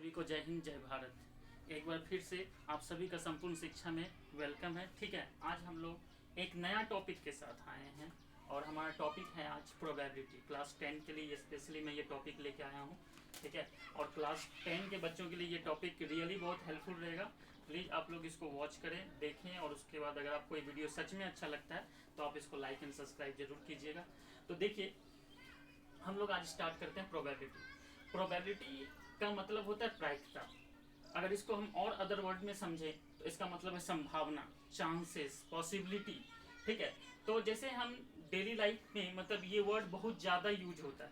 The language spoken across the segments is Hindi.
सभी को जय हिंद जय भारत। एक बार फिर से आप सभी का संपूर्ण शिक्षा में वेलकम है। ठीक है, आज हम लोग एक नया टॉपिक के साथ आए हैं और हमारा टॉपिक है आज प्रोबेबिलिटी। क्लास 10 के लिए स्पेशली मैं ये टॉपिक लेके आया हूँ। ठीक है, और क्लास 10 के बच्चों के लिए ये टॉपिक रियली बहुत हेल्पफुल रहेगा। प्लीज़ आप लोग इसको वॉच करें, देखें, और उसके बाद अगर आपको ये वीडियो सच में अच्छा लगता है तो आप इसको लाइक एंड सब्सक्राइब जरूर कीजिएगा। तो देखिए, हम लोग आज स्टार्ट करते हैं प्रोबेबिलिटी। प्रोबेबिलिटी का मतलब होता है प्रायिकता। अगर इसको हम और अदर वर्ड में समझें तो इसका मतलब है संभावना, चांसेस, पॉसिबिलिटी। ठीक है, तो जैसे हम डेली लाइफ में मतलब ये वर्ड बहुत ज़्यादा यूज होता है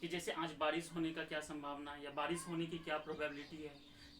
कि जैसे आज बारिश होने का क्या संभावना है या बारिश होने की क्या प्रोबेबिलिटी है।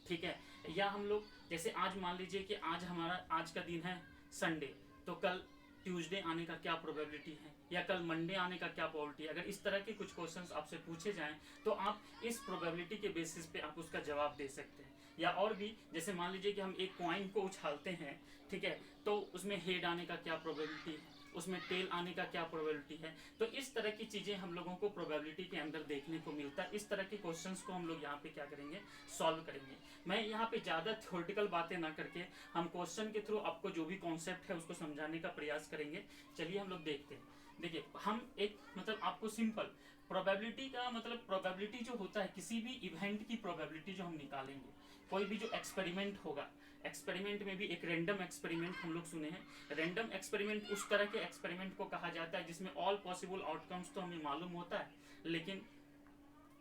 ठीक है, या हम लोग जैसे आज मान लीजिए कि आज हमारा आज का दिन है संडे, तो कल ट्यूसडे आने का क्या प्रोबेबिलिटी है या कल मंडे आने का क्या प्रोबेबिलिटी है। अगर इस तरह के कुछ क्वेश्चंस आपसे पूछे जाएं तो आप इस प्रोबेबिलिटी के बेसिस पे आप उसका जवाब दे सकते हैं। या और भी, जैसे मान लीजिए कि हम एक कॉइन को उछालते हैं, ठीक है, तो उसमें हेड आने का क्या प्रोबेबिलिटी है, उसमें टेल आने का क्या प्रोबेबिलिटी है। तो इस तरह की चीज़ें हम लोगों को प्रोबेबिलिटी के अंदर देखने को मिलता है। इस तरह के क्वेश्चंस को हम लोग यहाँ पे क्या करेंगे, सॉल्व करेंगे। मैं यहाँ पे ज़्यादा थ्योरेटिकल बातें ना करके हम क्वेश्चन के थ्रू आपको जो भी कॉन्सेप्ट है उसको समझाने का प्रयास करेंगे। चलिए हम लोग देखते हैं। देखिए, हम एक मतलब आपको सिंपल प्रोबेबिलिटी का मतलब प्रोबेबिलिटी जो होता है किसी भी इवेंट की प्रोबेबिलिटी जो हम निकालेंगे, कोई भी जो एक्सपेरिमेंट होगा, एक्सपेरिमेंट में भी एक रैंडम एक्सपेरिमेंट हम लोग सुने हैं। रैंडम एक्सपेरिमेंट उस तरह के एक्सपेरिमेंट को कहा जाता है जिसमें ऑल पॉसिबल आउटकम्स तो हमें मालूम होता है, लेकिन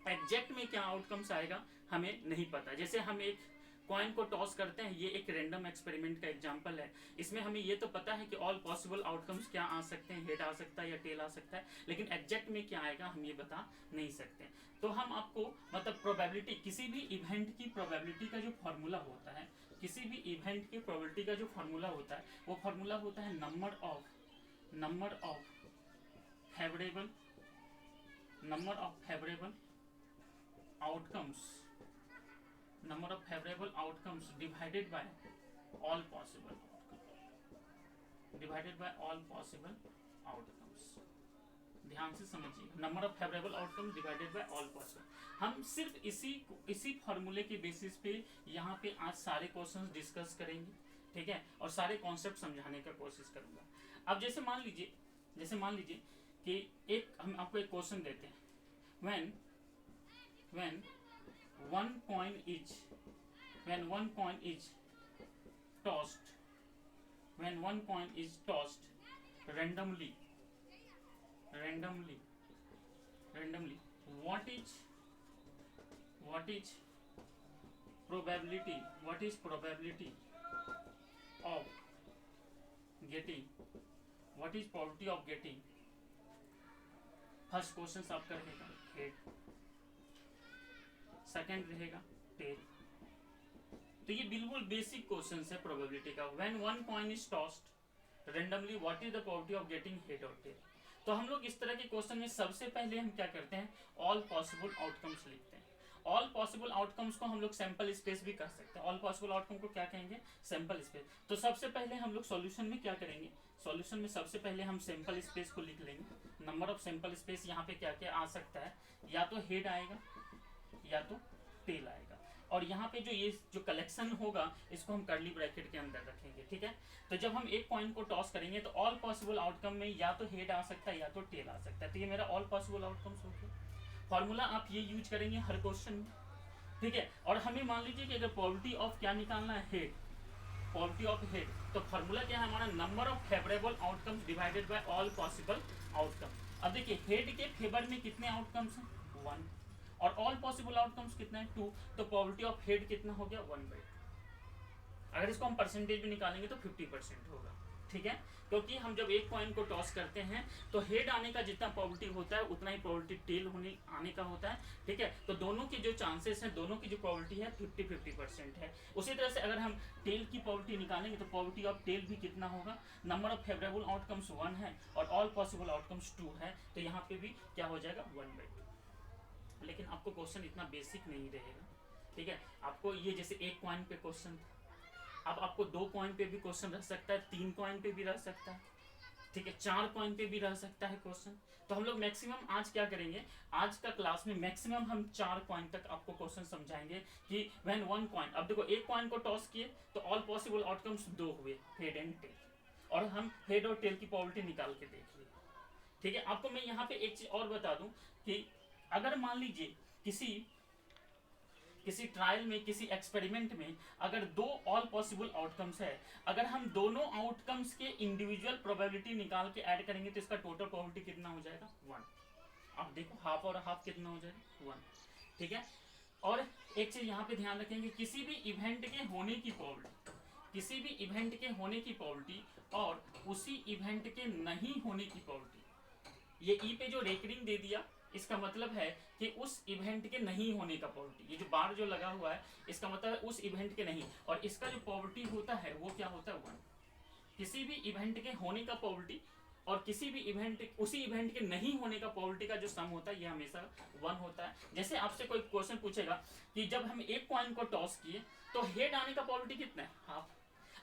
एग्जैक्ट में क्या आउटकम्स आएगा हमें नहीं पता। जैसे हम एक कॉइन को टॉस करते हैं, ये एक रैंडम एक्सपेरिमेंट का एग्जांपल है। इसमें हमें ये तो पता है कि ऑल पॉसिबल आउटकम्स क्या आ सकते हैं, हेड आ सकता है या टेल आ सकता है, लेकिन एग्जैक्ट में क्या आएगा हम ये बता नहीं सकते। तो हम आपको मतलब प्रोबेबिलिटी, किसी भी इवेंट की प्रोबेबिलिटी का जो फॉर्मूला होता है, किसी भी इवेंट की प्रोबेबिलिटी का जो फॉर्मूला होता है वो फॉर्मूला होता है number of favourable outcomes number of favorable outcomes divided by all possible outcomes। ध्यान से समझिए, number of favourable outcome divided by all possible. हम सिर्फ इसी फॉर्मूले के बेसिस पे यहाँ पे आज सारे क्वेश्चंस डिस्कस करेंगे। ठीक है, और सारे कॉन्सेप्ट समझाने का कोशिश करूंगा। अब जैसे मान लीजिए कि एक हम आपको एक क्वेश्चन देते हैं, when one coin is tossed randomly, what is probability of getting, first question आपका रहेगा हेड, सेकंड रहेगा टेल। तो ये बिल्कुल बेसिक क्वेश्चन है प्रोबेबिलिटी का। When one coin is tossed randomly what is the probability of getting head और टेल। तो हम लोग इस तरह के क्वेश्चन में सबसे पहले हम क्या करते हैं, ऑल पॉसिबल आउटकम्स लिखते हैं। ऑल पॉसिबल आउटकम्स को हम लोग सैंपल स्पेस भी कर सकते हैं। ऑल पॉसिबल आउटकम को क्या कहेंगे, सैंपल स्पेस। तो सबसे पहले हम लोग सॉल्यूशन में क्या करेंगे, सॉल्यूशन में सबसे पहले हम सैंपल स्पेस को लिख लेंगे। नंबर ऑफ सैंपल स्पेस यहाँ पे क्या क्या आ सकता है, या तो हेड आएगा या तो टेल आएगा, और यहाँ पे ये जो कलेक्शन होगा इसको हम कर्ली ब्रैकेट के अंदर रखेंगे। ठीक है, तो जब हम एक कॉइन को टॉस करेंगे तो ऑल पॉसिबल आउटकम में या तो हेड आ सकता है या तो टेल आ सकता है। तो ये मेरा ऑल पॉसिबल आउटकम्स हो गया। फॉर्मूला आप ये यूज करेंगे हर क्वेश्चन में। ठीक है, और हमें मान लीजिए कि अगर प्रोबेबिलिटी ऑफ क्या निकालना है, हेड, प्रोबेबिलिटी ऑफ हेड, तो फॉर्मूला क्या है हमारा, number of favourable outcomes divided by all possible outcome. अब देखिए हेड के फेवर में कितने आउटकम्स हैं, 1, और ऑल पॉसिबल आउटकम्स कितने हैं, 2। तो प्रोबेबिलिटी ऑफ हेड कितना हो गया, 1/2। अगर इसको हम परसेंटेज में निकालेंगे तो 50% होगा। ठीक है, क्योंकि हम जब एक कॉइन को टॉस करते हैं तो हेड आने का जितना प्रोबेबिलिटी होता है उतना ही प्रोबेबिलिटी टेल आने का होता है। ठीक है, तो दोनों की जो चांसेस हैं, दोनों की जो प्रोबेबिलिटी है 50-50% है। उसी तरह से अगर हम टेल की प्रोबेबिलिटी निकालेंगे तो प्रोबेबिलिटी ऑफ टेल भी कितना होगा, नंबर ऑफ फेवरेबल आउटकम्स 1 है और ऑल पॉसिबल आउटकम्स 2 है, तो यहाँ पे भी क्या हो जाएगा, 1/2। लेकिन आपको क्वेश्चन इतना बेसिक नहीं रहेगा। ठीक है, आपको ये जैसे एक कॉइन पे क्वेश्चन, अब आपको 2 कॉइन पे भी क्वेश्चन रह सकता है, 3 कॉइन पे भी रह सकता है। ठीक है, 4 कॉइन पे भी रह सकता है क्वेश्चन। तो हम लोग मैक्सिमम आज क्या करेंगे, आज का क्लास में मैक्सिमम हम 4 कॉइन तक आपको क्वेश्चन समझाएंगे कि व्हेन 1 कॉइन, अब देखो एक कॉइन को टॉस किए तो ऑल पॉसिबल आउटकम्स 2 हुए, हेड एंड टेल, और हम हेड और टेल की प्रोबेबिलिटी निकाल के देख लिए। ठीक है, आपको मैं यहाँ पे एक चीज और बता दूं कि अगर मान लीजिए किसी ट्रायल में, किसी एक्सपेरिमेंट में अगर 2 ऑल पॉसिबल आउटकम्स है, अगर हम दोनों आउटकम्स के इंडिविजुअल प्रोबेबिलिटी निकाल के ऐड करेंगे तो इसका टोटल प्रोबेबिलिटी कितना हो जाएगा, 1। अब देखो हाफ और हाफ कितना हो जाएगा, 1। ठीक है, और एक चीज यहाँ पे ध्यान रखेंगे, किसी भी इवेंट के होने की प्रोबेबिलिटी, किसी भी इवेंट के होने की प्रोबेबिलिटी और उसी इवेंट के नहीं होने की प्रोबेबिलिटी, ये ई पे जो रेकरिंग दे दिया इसका मतलब है कि उस इवेंट के नहीं होने का प्रोबेबिलिटी, ये जो बार जो लगा हुआ है इसका मतलब है उस इवेंट के नहीं, और इसका जो प्रोबेबिलिटी होता है वो क्या होता है, 1। किसी भी इवेंट के होने का प्रोबेबिलिटी और किसी भी इवेंट, उसी इवेंट के नहीं होने का प्रोबेबिलिटी का जो सम होता है ये हमेशा 1 होता है। जैसे आपसे कोई क्वेश्चन पूछेगा कि जब हम एक कॉइन को टॉस किए तो हेड आने का प्रोबेबिलिटी कितना है, हाफ।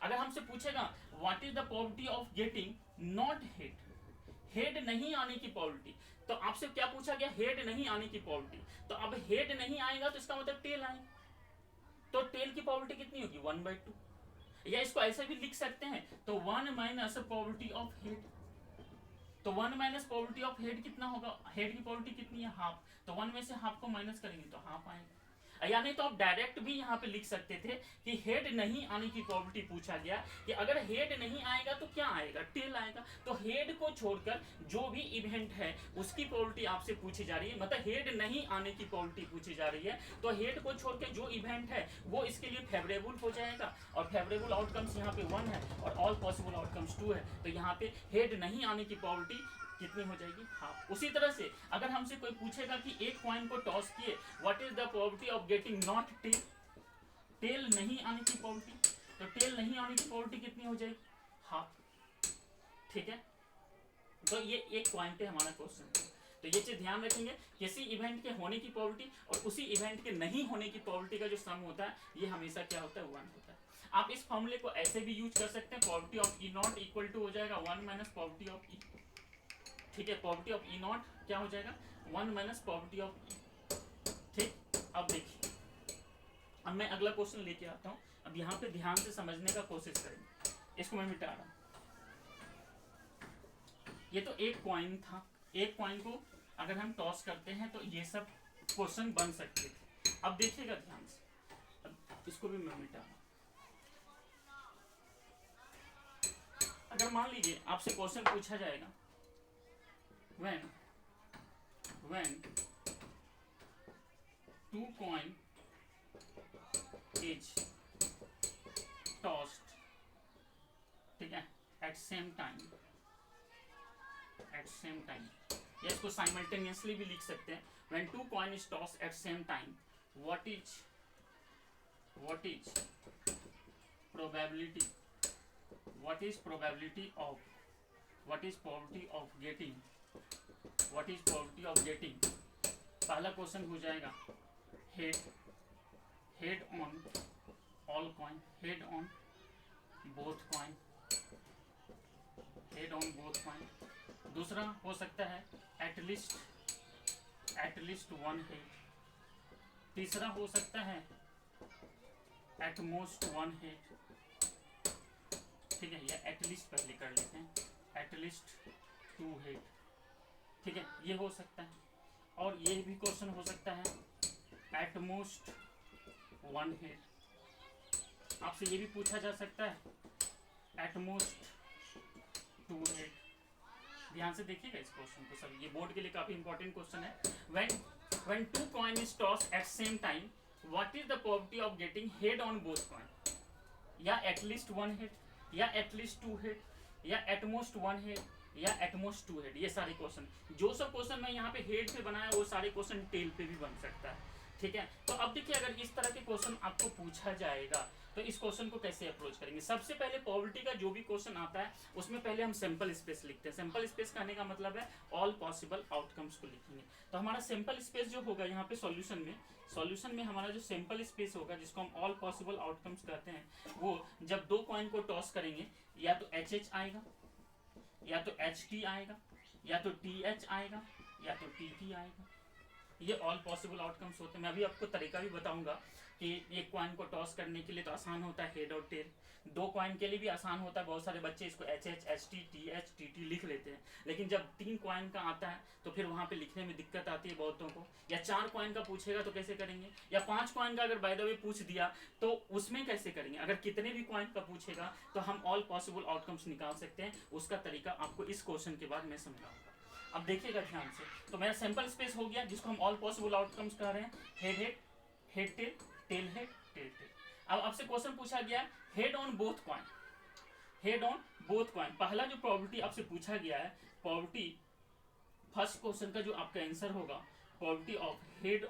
अगर हमसे पूछेगा what is the probability of getting not head, head नहीं आने की प्रोबेबिलिटी, तो आपसे क्या पूछा गया, हेड नहीं आने की प्रोबेबिलिटी, तो अब हेड नहीं आएगा तो इसका मतलब टेल आएगा, तो टेल की प्रोबेबिलिटी कितनी होगी, 1/2, या इसको ऐसे भी लिख सकते हैं तो 1 माइनस प्रोबेबिलिटी ऑफ हेड, तो 1 माइनस प्रोबेबिलिटी ऑफ हेड कितना होगा, हेड की प्रोबेबिलिटी कितनी है, हाफ, तो 1 में से हाफ को माइनस करेंगे तो हाफ आएगा। या नहीं तो आप डायरेक्ट भी यहाँ पे लिख सकते थे कि हेड नहीं आने की प्रोबेबिलिटी पूछा गया कि अगर हेड नहीं आएगा तो क्या आएगा, टेल आएगा, तो हेड को छोड़कर जो भी इवेंट है उसकी प्रोबेबिलिटी आपसे पूछी जा रही है, मतलब हेड नहीं आने की प्रोबेबिलिटी पूछी जा रही है, तो हेड को छोड़कर जो इवेंट है वो इसके लिए फेवरेबल हो जाएगा, और फेवरेबल आउटकम्स यहाँ पे 1 है और ऑल पॉसिबल आउटकम्स 2 है, तो यहाँ पे हेड नहीं आने की प्रोबेबिलिटी कितनी हो जाएगी, हाफ। उसी तरह से अगर हमसे कोई पूछेगा कि एक कॉइन को टॉस किए what is the probability of getting not tail, tail नहीं आने की प्रोबेबिलिटी, तो टेल नहीं आने की प्रोबेबिलिटी कितनी हो जाएगी, हाफ। ठीक है, तो ये एक कॉइन पे हमारा क्वेश्चन है। तो ये चीज ध्यान रखेंगे, किसी इवेंट के होने की प्रोबेबिलिटी और उसी इवेंट के नहीं होने की प्रोबेबिलिटी का जो सम होता है ये हमेशा क्या होता है, 1 होता है। आप इस फॉर्मूले को ऐसे भी यूज कर सकते हैं, probability of E not equal to हो जाएगा 1 माइनस प्रोबेबिलिटी ऑफ ई। ठीक है, प्रोबेबिलिटी ऑफ ई नॉट क्या हो जाएगा, 1 माइनस प्रोबेबिलिटी ऑफ ई। ठीक, अब देखिए, अब मैं अगला क्वेश्चन लेके आता हूँ, अब यहाँ पे ध्यान से समझने का कोशिश करेंगे, इसको मैं मिटा रहा हूँ। ये तो एक कॉइन था, एक कॉइन को अगर हम टॉस करते हैं तो ये सब क्वेश्चन बन सकते थे। अब देखिएगा ध्यान से, अब इसको भी मैं मिटा रहा हूँ। अगर मान लीजिए आपसे क्वेश्चन पूछा जाएगा when 2 coin is tossed, ठीक है, at same time, या इसको साइमल्टेनियसली भी लिख सकते हैं, when 2 coin is tossed at same time what is probability, what is probability of getting, what is probability of getting, पहला क्वेश्चन हो जाएगा head on all coin, head on both coin, head on both coin. दूसरा हो सकता है एटलीस्ट 1 हेड। तीसरा हो सकता है एटमोस्ट 1 हेड। ठीक है, या एटलीस्ट पहले कर लेते हैं, एटलीस्ट 2 हेड। ठीक है, ये हो सकता है, और ये भी क्वेश्चन हो सकता है एटमोस्ट 1 हेड। आपसे ये भी पूछा जा सकता है एटमोस्ट 2 हेड। ध्यान से देखिएगा इस क्वेश्चन को सर, ये बोर्ड के लिए काफी इंपॉर्टेंट क्वेश्चन है। when 2 coin is tossed at same time what is the probability of getting head on both coin, या एटलीस्ट 1 हेड, या एटलीस्ट 2 हेड, या एटमोस्ट 1 हेड, या एटमोस्ट 2 हेड। ये सारे क्वेश्चन, जो सब क्वेश्चन मैं यहाँ पे हेड पे बनाया वो सारे क्वेश्चन टेल पे भी बन सकता है। ठीक है, तो अब देखिए अगर इस तरह के क्वेश्चन आपको पूछा जाएगा तो इस क्वेश्चन को कैसे अप्रोच करेंगे। सबसे पहले प्रोबेबिलिटी का जो भी क्वेश्चन आता है उसमें पहले हम सैंपल स्पेस लिखते हैं। सैंपल स्पेस कहने का मतलब है ऑल पॉसिबल आउटकम्स को लिखेंगे। तो हमारा सैंपल स्पेस जो होगा यहाँ पे सॉल्यूशन में हमारा जो सैंपल स्पेस होगा जिसको हम ऑल पॉसिबल आउटकम्स कहते हैं, वो जब 2 कॉइन को टॉस करेंगे या तो HH आएगा या तो HT आएगा, या तो TH आएगा, या तो TT आएगा। ये ऑल पॉसिबल आउटकम्स होते हैं। मैं अभी आपको तरीका भी बताऊंगा कि एक कॉइन को टॉस करने के लिए तो आसान होता है हेड और टेल, दो कॉइन के लिए भी आसान होता है। बहुत सारे बच्चे इसको HH, HT, TH, TT लिख लेते हैं, लेकिन जब 3 कॉइन का आता है तो फिर वहाँ पे लिखने में दिक्कत आती है बहुतों को। या 4 कॉइन का पूछेगा तो कैसे करेंगे, या 5 कॉइन का अगर बाय द वे पूछ दिया तो उसमें कैसे करेंगे। अगर कितने भी कॉइन का पूछेगा तो हम ऑल पॉसिबल आउटकम्स निकाल सकते हैं। उसका तरीका आपको इस क्वेश्चन के बाद मैं समझाऊंगा। अब देखिएगा ध्यान से, तो मेरा सैंपल स्पेस हो गया जिसको हम ऑल पॉसिबल आउटकम्स कह रहे हैं, head head, head tail, tail head, tail tail. अब आपसे क्वेश्चन पूछा गया head on both coin, head on both coin. पहला जो प्रोबेबिलिटी आपसे पूछा गया है, प्रोबेबिलिटी फर्स्ट क्वेश्चन का जो आपका आंसर होगा, probability of head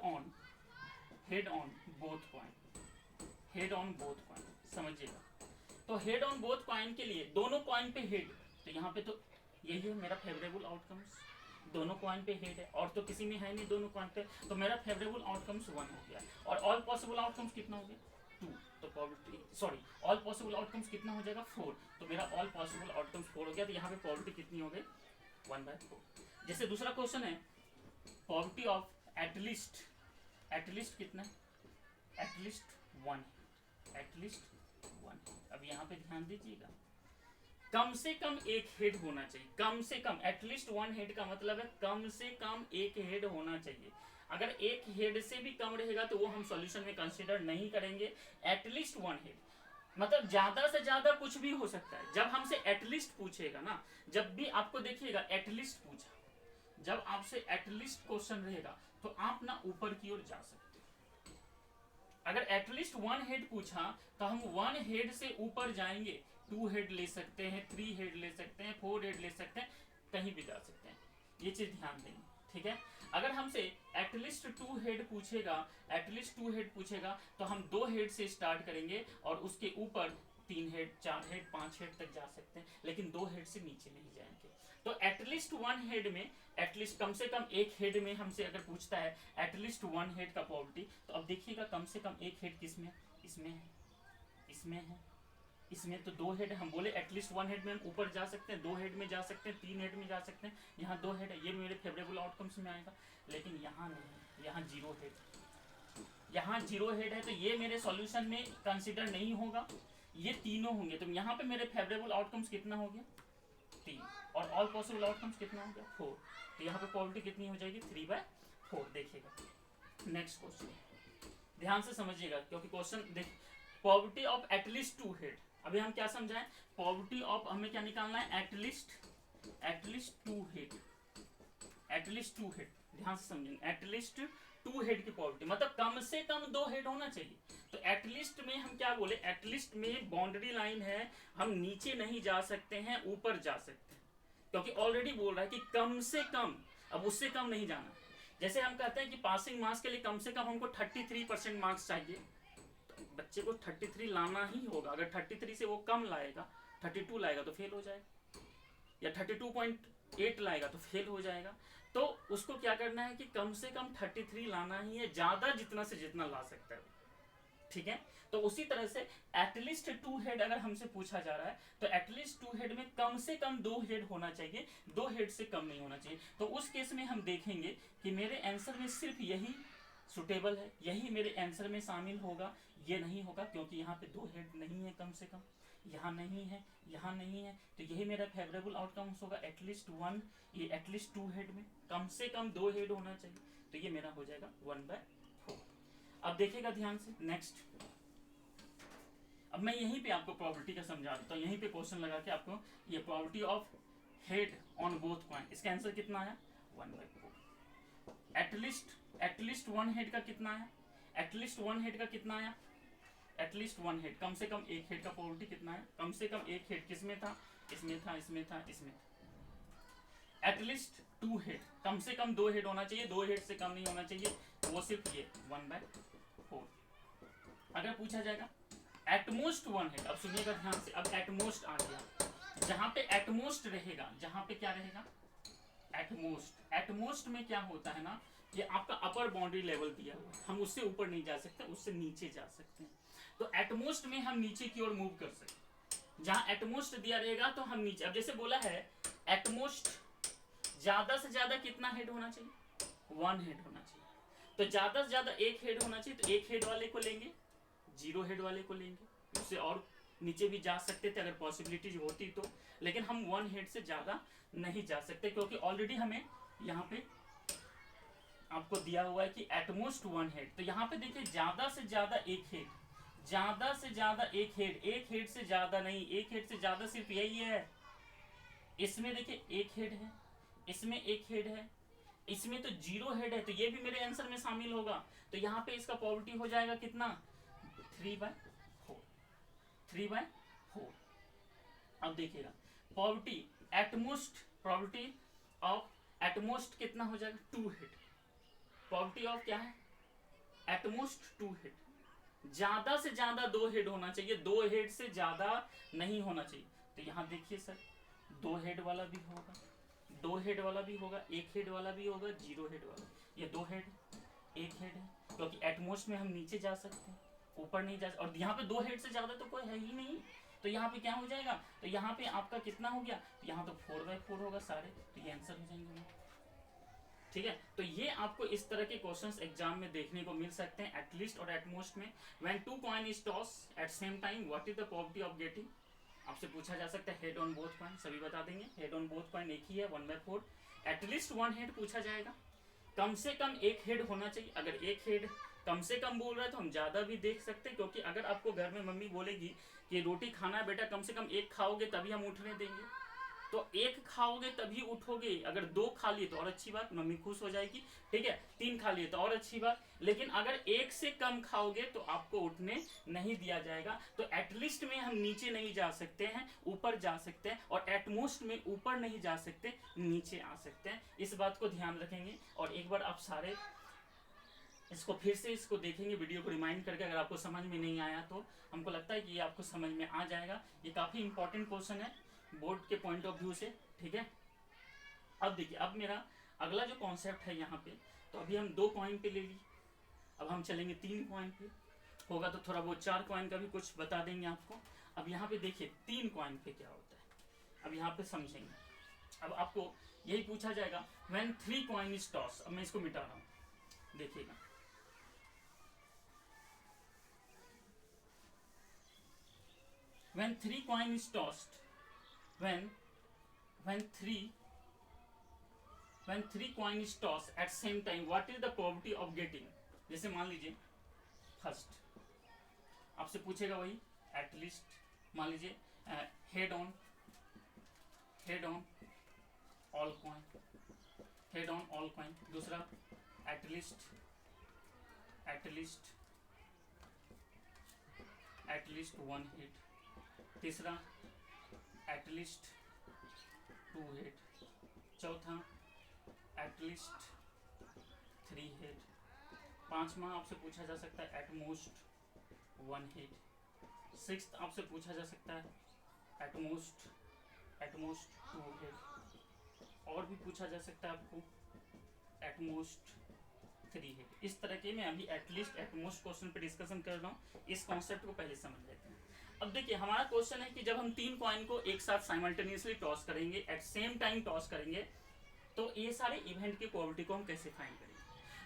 on both coin, head on both coin, समझिएगा। तो हेड ऑन बोथ कॉइन के लिए दोनों कॉइन पे हेड, तो यहाँ पे तो यही है मेरा फेवरेबल आउटकम्स, दोनों कॉइन पे हेड है और तो किसी में है नहीं दोनों कॉइन पे, तो मेरा फेवरेबल आउटकम्स 1 हो गया। और ऑल पॉसिबल आउटकम्स कितना हो गया 2, तो probability sorry all possible outcomes कितना हो जाएगा 4, तो मेरा ऑल पॉसिबल आउटकम्स 4 हो गया। तो यहाँ पे प्रोबेबिलिटी कितनी हो गई 1/4। जैसे दूसरा क्वेश्चन है प्रोबेबिलिटी ऑफ एटलीस्ट, एटलीस्ट कितना है, एटलीस्ट 1, एटलीस्ट 1। अब यहाँ पे ध्यान दीजिएगा, कम से कम एक हेड होना चाहिए, कम से कम एटलीस्ट 1 हेड का मतलब है कम से कम एक हेड होना चाहिए। अगर एक हेड से भी कम रहेगा तो वो हम सॉल्यूशन में कंसीडर नहीं करेंगे। एटलीस्ट 1 हेड मतलब ज्यादा से ज्यादा कुछ भी हो सकता है। जब हमसे एटलीस्ट पूछेगा ना, जब भी आपको देखिएगा एटलीस्ट पूछा, जब आपसे एटलीस्ट क्वेश्चन रहेगा तो आप ना ऊपर की ओर जा सकते हैं। अगर एटलीस्ट 1 हेड पूछा तो हम 1 हेड से ऊपर जाएंगे, 2 हेड ले सकते हैं, 3 हेड ले सकते हैं, 4 हेड ले सकते हैं, कहीं भी जा सकते हैं। ये चीज ध्यान देंगे, ठीक है। अगर हमसे एटलीस्ट 2 हेड पूछेगा, एटलीस्ट 2 हेड पूछेगा तो हम 2 हेड से स्टार्ट करेंगे और उसके ऊपर 3 हेड, 4 हेड, 5 हेड तक जा सकते हैं, लेकिन 2 हेड से नीचे नहीं जाएंगे। तो एटलीस्ट 1 हेड में, एटलीस्ट कम से कम एक हेड में हमसे अगर पूछता है एटलीस्ट 1 हेड का प्रोबेबिलिटी, तो अब देखिएगा कम से कम एक हेड किसमें, इसमें है, इसमें है, इसमें तो 2 हेड। हम बोले एटलीस्ट 1 हेड में हम ऊपर जा सकते हैं, 2 हेड में जा सकते हैं, 3 हेड में जा सकते हैं। यहाँ 2 हेड है, ये मेरे फेवरेबल आउटकम्स में आएगा। लेकिन यहाँ नहीं, यहाँ 0 हेड, यहाँ 0 हेड है, तो ये मेरे सॉल्यूशन में कंसिडर नहीं होगा। ये तीनों होंगे, तो यहाँ पे मेरे फेवरेबल आउटकम्स कितना हो गया 3, और ऑल पॉसिबल आउटकम्स कितना हो गया 4। तो यहाँ पे प्रोबेबिलिटी कितनी हो जाएगी 3/4। देखिएगा नेक्स्ट क्वेश्चन, ध्यान से समझिएगा क्योंकि क्वेश्चन देख, प्रोबेबिलिटी ऑफ एटलीस्ट 2 हेड। अभी हम क्या समझाएं, प्रोबेबिलिटी ऑफ हमें क्या निकालना है, एटलीस्ट 2 हेड, एटलीस्ट 2 हेड। ध्यान से समझेंगे, एटलीस्ट 2 हेड की प्रोबेबिलिटी मतलब कम से कम 2 हेड होना चाहिए। तो एटलीस्ट में हम क्या बोले, एटलीस्ट में बाउंड्री लाइन है, हम नीचे नहीं जा सकते हैं, ऊपर जा सकते हैं, क्योंकि ऑलरेडी बोल रहा है कि कम से कम, अब उससे कम नहीं जाना। जैसे हम कहते हैं कि पासिंग मार्क्स के लिए कम से कम हमको 33% मार्क्स चाहिए, बच्चे को 33 लाना ही होगा। अगर 33 से वो कम लाएगा, 32 लाएगा तो फेल हो जाएगा, या 32.8 लाएगा तो फेल हो जाएगा। तो उसको क्या करना है कि कम से कम 33 लाना ही है, ज्यादा जितना से जितना ला सकता है, ठीक है। तो उसी तरह से एटलीस्ट 2 हेड अगर हमसे पूछा जा रहा है तो एटलीस्ट 2 हेड में कम से कम 2 हेड होना चाहिए, 2 हेड से कम नहीं होना चाहिए। तो उस केस में हम देखेंगे कि मेरे आंसर में सिर्फ यही सुटेबल है, यही मेरे आंसर में शामिल होगा, ये नहीं होगा क्योंकि यहाँ पे 2 हेड नहीं है, कम से कम यहाँ नहीं है, यहाँ नहीं है। तो यही मेरा फेवरेबल आउटकम्स होगा, एटलीस्ट 1, ये एटलीस्ट 2 हेड में कम से कम 2 हेड होना चाहिए, तो ये मेरा हो जाएगा 1/4। अब देखिएगा ध्यान से नेक्स्ट, अब मैं यहीं पे आपको प्रोबेबिलिटी का समझा देता हूँ। यहीं पे क्वेश्चन लगा के आपको ये probability of head on both coin, इसका आंसर कितना है 1/4। एटलीस्ट 1 हेड का कितना है, एटलीस्ट 1 हेड का कितना आया, एटलीस्ट 1 हेड, कम से कम एक हेड का प्रोबेबिलिटी कितना है, कम से कम एक हेड किसमें था, इसमें था, इसमें था, इसमें था। एटलीस्ट 2 हेड, कम से कम 2 हेड होना चाहिए, 2 हेड से कम नहीं होना चाहिए, वो सिर्फ ये 1/4। अगर पूछा जाएगा एटमोस्ट 1 हेड, अब सुनिएगा ध्यान से, अब एटमोस्ट आ गया, जहां पे एटमोस्ट रहेगा, जहां पे क्या रहेगा एटमोस्ट, एटमोस्ट में क्या होता है ना, ये आपका अपर बाउंड्री लेवल दिया हुआ है, हम उससे ऊपर नहीं जा सकते, उससे नीचे जा सकते हैं। तो एटमोस्ट में हम नीचे की ओर मूव कर सकते हैं, जहां एटमोस्ट दिया रहेगा तो हम नीचे, अब जैसे बोला है एटमोस्ट ज्यादा से ज्यादा कितना हेड होना चाहिए? 1 हेड होना चाहिए। तो ज्यादा से ज्यादा 1 हेड होना चाहिए, तो 1 हेड वाले को लेंगे, 0 हेड वाले को लेंगे। उससे और नीचे भी जा सकते थे अगर पॉसिबिलिटीज होती तो, लेकिन हम 1 हेड से ज्यादा नहीं जा सकते, क्योंकि ऑलरेडी हमें यहाँ पे आपको दिया हुआ है कि एटमोस्ट 1 हेड। तो यहाँ पे देखिए ज्यादा से ज्यादा 1 हेड, ज्यादा से ज्यादा 1 हेड, 1 हेड से ज्यादा नहीं, 1 हेड से ज्यादा सिर्फ यही है। इसमें देखिए 1 हेड है, इसमें 1 हेड है, इसमें तो 0 हेड है, तो ये भी मेरे आंसर में शामिल होगा। तो यहाँ पे इसका प्रोबेबिलिटी हो जाएगा कितना? 3/4, 3/4। अब देखिएगा probability at most, probability of at most कितना हो जाएगा? 2 हेड। प्रोबेबिलिटी ऑफ क्या है? At most 2 head. ज्यादा से ज्यादा 2 हेड होना चाहिए, 2 हेड से ज्यादा नहीं होना चाहिए। तो यहाँ देखिए सर 2 हेड वाला भी होगा, 2 हेड वाला भी होगा, 1 हेड वाला भी होगा, 0 हेड वाला। ये 2 हेड, 1 हेड है, क्योंकि एटमोस्ट में हम नीचे जा सकते हैं, ऊपर नहीं जा सकते। और यहाँ पे 2 हेड से ज्यादा तो कोई है ही नहीं, तो यहाँ पे क्या हो जाएगा? तो यहाँ पे आपका कितना हो गया? तो यहाँ तो 4/4 होगा सारे, तो ये आंसर हो जाएंगे। ठीक है, तो ये आपको इस तरह के क्वेश्चंस एग्जाम में देखने को मिल सकते हैं, एटलीस्ट और एटमोस्ट में। When 2 coin is toss at same time what is the probability of getting? आपसे पूछा जा सकता है हेड ऑन बोथ कॉइन, सभी बता देंगे। हेड ऑन बोथ कॉइन एक ही है, 1/4। एटलीस्ट 1 हेड पूछा जाएगा, कम से कम 1 हेड होना चाहिए। अगर 1 हेड कम से कम बोल रहा है तो हम ज्यादा भी देख सकते हैं, क्योंकि अगर आपको घर में मम्मी बोलेगी कि रोटी खाना है बेटा, कम से कम 1 खाओगे तभी हम उठने देंगे, तो 1 खाओगे तभी उठोगे। अगर 2 खा लिए तो और अच्छी बात, मम्मी खुश हो जाएगी। ठीक है, 3 खा लिए तो और अच्छी बात, लेकिन अगर 1 से कम खाओगे तो आपको उठने नहीं दिया जाएगा। तो एटलीस्ट में हम नीचे नहीं जा सकते हैं, ऊपर जा सकते हैं, और एटमोस्ट में ऊपर नहीं जा सकते, नीचे आ सकते हैं। इस बात को ध्यान रखेंगे। और एक बार आप सारे इसको फिर से इसको देखेंगे, वीडियो को रिमाइंड करके। अगर आपको समझ में नहीं आया तो हमको लगता है कि ये आपको समझ में आ जाएगा। ये काफ़ी इंपॉर्टेंट क्वेश्चन है बोर्ड के पॉइंट ऑफ व्यू से। ठीक है, अब देखिए, अब मेरा अगला जो कॉन्सेप्ट है यहाँ पे, तो अभी हम 2 कॉइन पे ले ली, अब हम चलेंगे 3 कॉइन पे। होगा तो थोड़ा बहुत 4 कॉइन का भी कुछ बता देंगे आपको। अब यहाँ पे देखिए 3 कॉइन पे क्या होता है, अब यहाँ पे समझेंगे। अब आपको यही पूछा जाएगा व्हेन 3 कॉइन इज टॉस। अब मैं इसको मिटा रहा हूँ, देखिएगा। When 3 coin is tossed, when 3 coin is tossed at same time, what is the probability of getting? जैसे मान लीजिए फर्स्ट आपसे पूछेगा वही एटलीस्ट, मान लीजिए head on all coin, head on all coin. दूसरा एटलीस्ट 1 हेड। तीसरा एटलीस्ट 2 हेड। चौथा एटलीस्ट 3 हेड। पांचवा आपसे पूछा जा सकता है एटमोस्ट 1 हेड। सिक्स्थ आपसे पूछा जा सकता है एटमोस्ट 2 हेड। और भी पूछा जा सकता है आपको एटमोस्ट 3 हेड। इस तरह के मैं अभी एटलीस्ट एटमोस्ट क्वेश्चन पे डिस्कशन कर रहा हूँ। इस कॉन्सेप्ट को पहले समझ लेते हैं। अब देखिए हमारा क्वेश्चन है कि जब हम 3 कॉइन को एक साथ साइमल्टेनियसली टॉस करेंगे, एट सेम टाइम टॉस करेंगे, तो ये सारे इवेंट की प्रोबेबिलिटी को हम कैसे फाइंड करेंगे।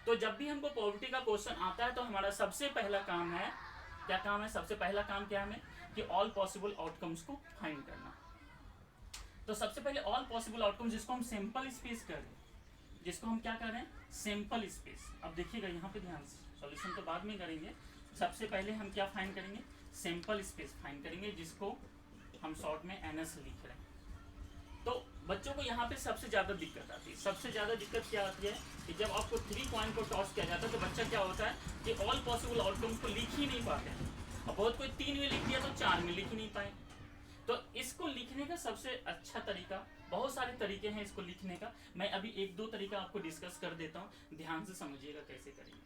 तो जब भी हमको प्रोबेबिलिटी का क्वेश्चन आता है तो हमारा सबसे पहला काम है, क्या काम है? सबसे पहला काम क्या है कि ऑल पॉसिबल आउटकम्स को फाइंड करना। तो सबसे पहले ऑल पॉसिबल आउटकम्स, जिसको हम सैंपल स्पेस कर रहे हैं, जिसको हम क्या कर रहे हैं? Sample space. अब देखिएगा यहाँ पे ध्यान से, सॉल्यूशन तो बाद में करेंगे। सबसे पहले हम क्या फाइंड करेंगे? सैंपल स्पेस फाइंड करेंगे, जिसको हम शॉर्ट में NS लिख रहे हैं। तो बच्चों को यहाँ पे सबसे ज़्यादा दिक्कत आती है। सबसे ज़्यादा दिक्कत क्या आती है कि जब आपको 3 कॉइन को टॉस किया जाता है तो बच्चा क्या होता है कि ऑल पॉसिबल आउटकम्स को लिख ही नहीं पाते हैं। और बहुत कोई 3 में लिख दिया तो 4 में लिख ही नहीं पाए। तो इसको लिखने का सबसे अच्छा तरीका, बहुत सारे तरीके हैं इसको लिखने का, मैं अभी 1-2 तरीका आपको डिस्कस कर देता हूँ, ध्यान से समझिएगा कैसे करेंगे।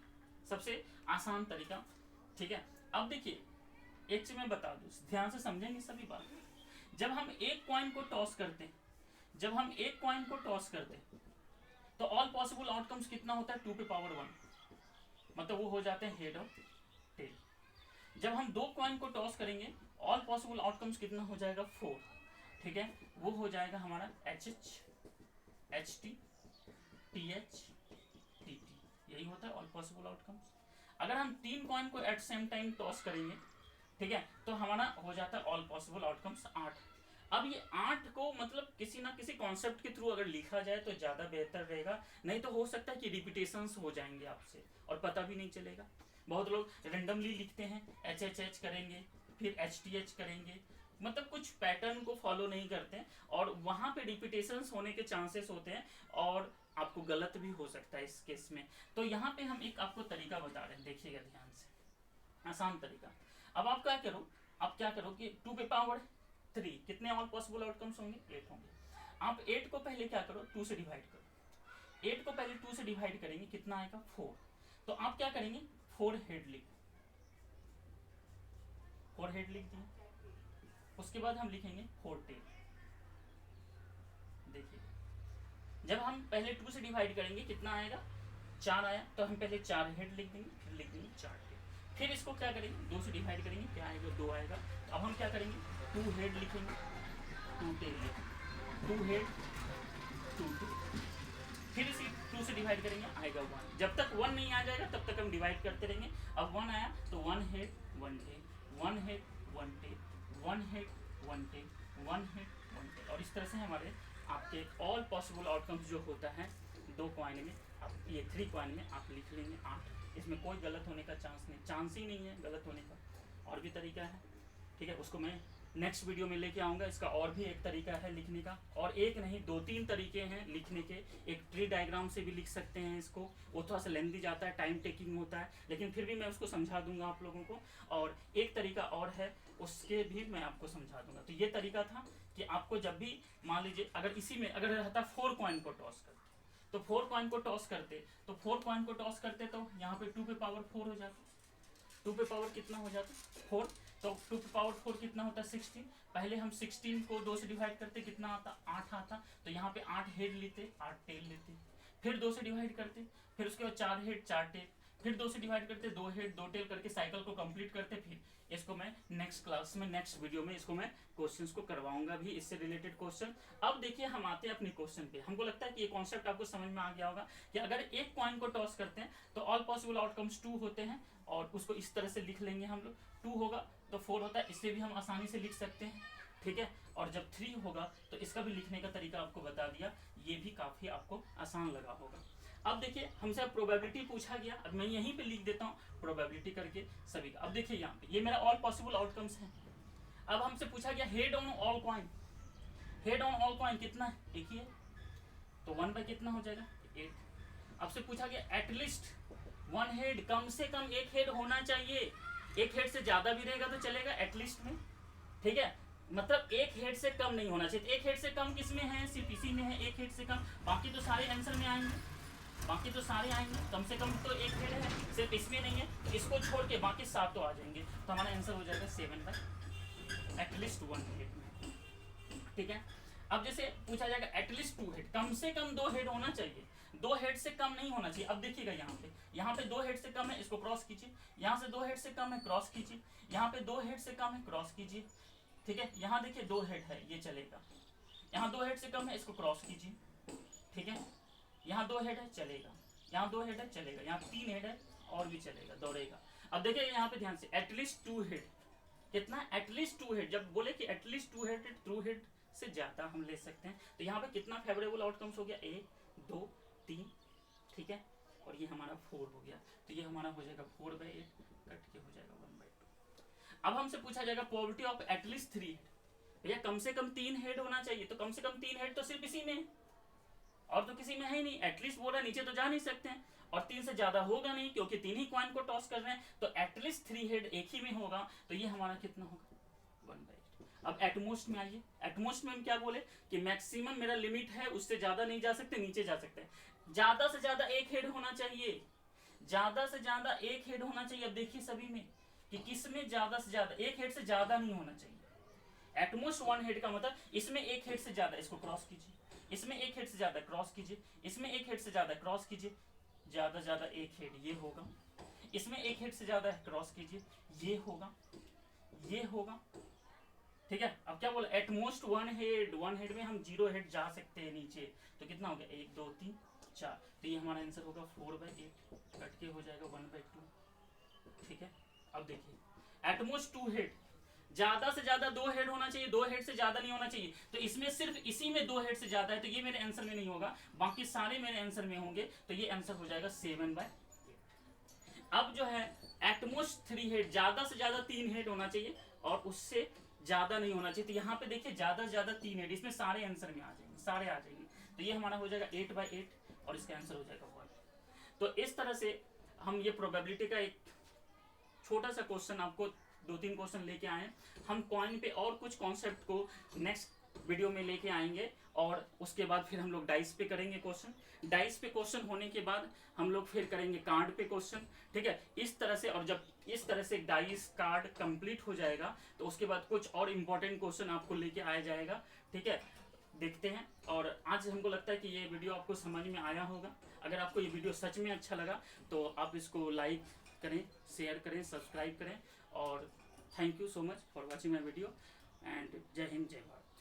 सबसे आसान तरीका, ठीक है। अब देखिए एक चीज मैं बता दूं, ध्यान से समझेंगे सभी बात। जब हम एक कॉइन को टॉस करते हैं, तो ऑल पॉसिबल आउटकम्स कितना होता है? 2 पे पावर 1, मतलब वो हो जाते हैं हेड और टेल। जब हम 2 कॉइन को टॉस करेंगे, ऑल पॉसिबल आउटकम्स कितना हो जाएगा? 4। ठीक है, वो हो जाएगा हमारा HH HT TH TT, यही होता है ऑल पॉसिबल आउटकम्स। अगर हम 3 कॉइन को एट सेम टाइम टॉस करेंगे, ठीक है, तो हमारा हो जाता है ऑल पॉसिबल आउटकम्स 8। अब ये 8 को मतलब किसी ना किसी कॉन्सेप्ट के थ्रू अगर लिखा जाए तो ज़्यादा बेहतर रहेगा, नहीं तो हो सकता है कि रिपीटेशंस हो जाएंगे आपसे और पता भी नहीं चलेगा। बहुत लोग रेंडमली लिखते हैं, HHH करेंगे फिर HTH करेंगे, मतलब कुछ पैटर्न को फॉलो नहीं करते हैं और वहाँ पे रिपीटेशंस होने के चांसेस होते हैं और आपको गलत भी हो सकता है इस केस में। तो यहाँ पे हम एक आपको तरीका बता रहे हैं, देखिएगा ध्यान से, आसान तरीका। अब आप क्या करो, आप क्या करो कि 2 पे पावर 3 कितने ऑल पॉसिबल आउटकम्स होंगे, 8 होंगे। आप 8 को पहले क्या करो, 2 से डिवाइड करो। 8 को पहले 2 से डिवाइड करेंगे, कितना आएगा 4। तो आप क्या करेंगे, 4 हेड लिख, 4 हेड लिख दिए। उसके बाद हम लिखेंगे 4 टेल। देखिए जब हम पहले 2 से डिवाइड करेंगे कितना आएगा, 4 आया, तो हम पहले 4 हेड लिख देंगे, फिर लिख देंगे 4 टेल। फिर इसको क्या करेंगे, 2 से डिवाइड करेंगे, क्या आएगा 2 आएगा। तो अब हम क्या करेंगे, 2 हेड लिखेंगे, 2 टेल लिखेंगे, 2 हेड 2 टेल। फिर इसी 2 से डिवाइड करेंगे, आएगा 1। जब तक 1 नहीं आ जाएगा तब तक हम डिवाइड करते रहेंगे। अब 1 आया तो 1 head 1 tail, 1 head 1 tail, 1 head 1 tail, 1 head 1 tail. और इस तरह से हमारे आपके ऑल पॉसिबल आउटकम्स जो होता है 2 कॉइन में, आप ये 3 कॉइन में आप लिख लेंगे 8। इसमें कोई गलत होने का चांस ही नहीं है गलत होने का। और भी तरीका है, ठीक है, उसको मैं नेक्स्ट वीडियो में लेके आऊँगा। इसका और भी एक तरीका है लिखने का, और एक नहीं 2-3 तरीके हैं लिखने के। एक ट्री डायग्राम से भी लिख सकते हैं इसको, वो थोड़ा सा लेंथी जाता है, टाइम टेकिंग होता है, लेकिन फिर भी मैं उसको समझा दूंगा आप लोगों को। और एक तरीका और है, उसके भी मैं आपको समझा दूंगा। तो ये तरीका था कि आपको जब भी मान लीजिए अगर इसी में अगर रहता 4 कॉइन को टॉस करते, तो 4 कॉइन को टॉस करते, तो 4 कॉइन को टॉस करते तो यहाँ पे 2 पे पावर 4 हो जाता। 2 पे पावर कितना हो जाता, 4। तो 2 पे पावर 4 कितना होता है, 16। पहले हम 16 को 2 से डिवाइड करते, कितना आता, 8 आता। तो यहाँ पे 8 हेड लेते, 8 टेल लेते। फिर 2 से डिवाइड करते, फिर उसके बाद 4 हेड 4 टेल, फिर 2 से डिवाइड करते, 2 हेड 2 टेल करके साइकिल को कंप्लीट करते। फिर इसको मैं नेक्स्ट क्लास में, नेक्स्ट वीडियो में इसको मैं क्वेश्चंस को करवाऊंगा भी, इससे रिलेटेड क्वेश्चन। अब देखिए हम आते हैं अपने क्वेश्चन पे। हमको लगता है कि ये कॉन्सेप्ट आपको समझ में आ गया होगा कि अगर एक कॉइन को टॉस करते हैं तो ऑल पॉसिबल आउटकम्स 2 होते हैं, और उसको इस तरह से लिख लेंगे हम लोग। 2 होगा तो 4 होता है, इससे भी हम आसानी से लिख सकते हैं, ठीक है। और जब 3 होगा तो इसका भी लिखने का तरीका आपको बता दिया, ये भी काफ़ी आपको आसान लगा होगा। अब देखिए हमसे प्रोबेबिलिटी पूछा गया, अब मैं यहीं पे लिख देता हूँ प्रोबेबिलिटी करके सभी का। अब देखिए यहाँ पे ये मेरा ऑल पॉसिबल आउटकम्स है। अब हमसे पूछा गया head on all coin, head on all coin कितना है, एक ही है, तो 1 बाई कितना हो जाएगा, 8। अब से पूछा गया एटलीस्ट 1 हेड, कम से कम एक हेड होना चाहिए। एक हेड से ज्यादा भी रहेगा तो चलेगा एटलीस्ट में, ठीक है, मतलब एक हेड से कम नहीं होना चाहिए। एक हेड से कम किसमें है, सिर्फ इसी में है एक हेड से कम, बाकी तो सारे आंसर में आएंगे, बाकी तो सारे आएंगे। कम से कम तो एक हेड है, सिर्फ इसमें नहीं है, तो इसको छोड़ के बाकी 7 तो आ जाएंगे। तो हमारा आंसर हो जाएगा 7 बाई एटलीस्ट 1 हेड में, ठीक है। अब जैसे पूछा जाएगा एटलीस्ट 2 हेड, कम से कम 2 हेड होना चाहिए, 2 हेड से कम नहीं होना चाहिए। अब देखिएगा यहाँ पे 2 हेड से कम है, इसको क्रॉस कीजिए। यहाँ से 2 हेड से कम है, क्रॉस कीजिए। यहाँ पे 2 हेड से कम है, क्रॉस कीजिए, ठीक है। यहाँ देखिए 2 हेड है, ये चलेगा। यहाँ 2 हेड से कम है, इसको क्रॉस कीजिए, ठीक है। यहाँ 2 हेड है, चलेगा। यहाँ 2 हेड है, चलेगा। यहाँ 3 हेड है, और भी चलेगा, दौड़ेगा। अब देखिए यहाँ पे ध्यान से एटलीस्ट 2 हेड, कितना, एटलीस्ट 2 हेड। जब बोले कि एटलीस्ट 2 हेड, 2 हेड से ज्यादा हम ले सकते हैं। तो यहाँ पे कितना फेवरेबल आउटकम्स हो गया, 1 2 3, ठीक है। और ये हमारा 4 हो गया, तो ये हमारा हो जाएगा 4/8, कट के हो जाएगा 1/2। अब हमसे पूछा जाएगा प्रोबेबिलिटी ऑफ एटलीस्ट 3 हेड, भैया कम से कम 3 हेड होना चाहिए। तो कम से कम 3 हेड तो सिर्फ इसी में, और तो किसी में है ही नहीं। एटलीस्ट बोला, नीचे तो जा नहीं सकते हैं, और 3 से ज्यादा होगा नहीं क्योंकि 3 ही कॉइन को टॉस कर रहे हैं। तो एटलीस्ट 3 हेड एक ही में होगा, तो ये हमारा कितना होगा, 1/8। अब एटमोस्ट में आइए। एटमोस्ट में हम क्या बोले कि मैक्सिमम मेरा लिमिट है, उससे ज्यादा नहीं जा सकते, नीचे जा सकते हैं। ज्यादा से ज्यादा एक हेड होना चाहिए, ज्यादा से ज्यादा एक हेड होना चाहिए। अब देखिए सभी में कि किस में ज्यादा से ज्यादा, एक हेड से ज्यादा नहीं होना चाहिए। एटमोस्ट 1 हेड का मतलब इसमें एक हेड से ज्यादा, इसको क्रॉस कीजिए। इसमें एक हेड से ज्यादा, क्रॉस कीजिए। इसमें एक हेड से ज्यादा, क्रॉस कीजिए। ज्यादा ज्यादा एक हेड ये होगा। इसमें एक हेड से ज्यादा है, क्रॉस कीजिए, ये होगा, ये होगा, ठीक है। अब क्या बोला, एट मोस्ट वन हेड में हम 0 हेड जा सकते हैं नीचे, तो कितना हो गया 1 2 3 4, तो ये हमारा आंसर होगा 4/8, कट के हो जाएगा 1/2। ठीक है। अब देखिए एटमोस्ट 2 हेड, ज्यादा से ज्यादा 2 हेड होना चाहिए, 2 हेड से ज्यादा नहीं होना चाहिए, तो इसमें सिर्फ इसी में 2 हेड से ज्यादा है, तो ये मेरे आंसर में नहीं होगा, बाकी सारे मेरे आंसर में होंगे, तो ये आंसर हो जाएगा 7/8। अब जो है एटमोस्ट 3 हेड, ज्यादा से ज्यादा 3 हेड होना चाहिए और उससे ज्यादा नहीं होना चाहिए, तो यहाँ पे देखिए ज्यादा से ज्यादा 3 हेड, इसमें सारे आंसर में आ जाएंगे, सारे आ जाएंगे, तो ये हमारा हो जाएगा 8/8 और इसका आंसर हो जाएगा 1। तो इस तरह से हम ये प्रोबेबिलिटी का एक छोटा सा क्वेश्चन, आपको 2-3 क्वेश्चन लेके आए। हम कॉइन पे और कुछ कॉन्सेप्ट को नेक्स्ट वीडियो में लेके आएंगे, और उसके बाद फिर हम लोग डाइस पे करेंगे क्वेश्चन, डाइस पे क्वेश्चन होने के बाद हम लोग फिर करेंगे कार्ड पे क्वेश्चन। ठीक है, इस तरह से, और जब इस तरह से डाइस कार्ड कंप्लीट हो जाएगा तो उसके बाद कुछ और इम्पोर्टेंट क्वेश्चन आपको लेके आया जाएगा। ठीक है, देखते हैं। और आज हमको लगता है कि ये वीडियो आपको समझ में आया होगा। अगर आपको ये वीडियो सच में अच्छा लगा तो आप इसको लाइक करें, शेयर करें, सब्सक्राइब करें, और thank you so much for watching my video, and जय हिंद जय भारत।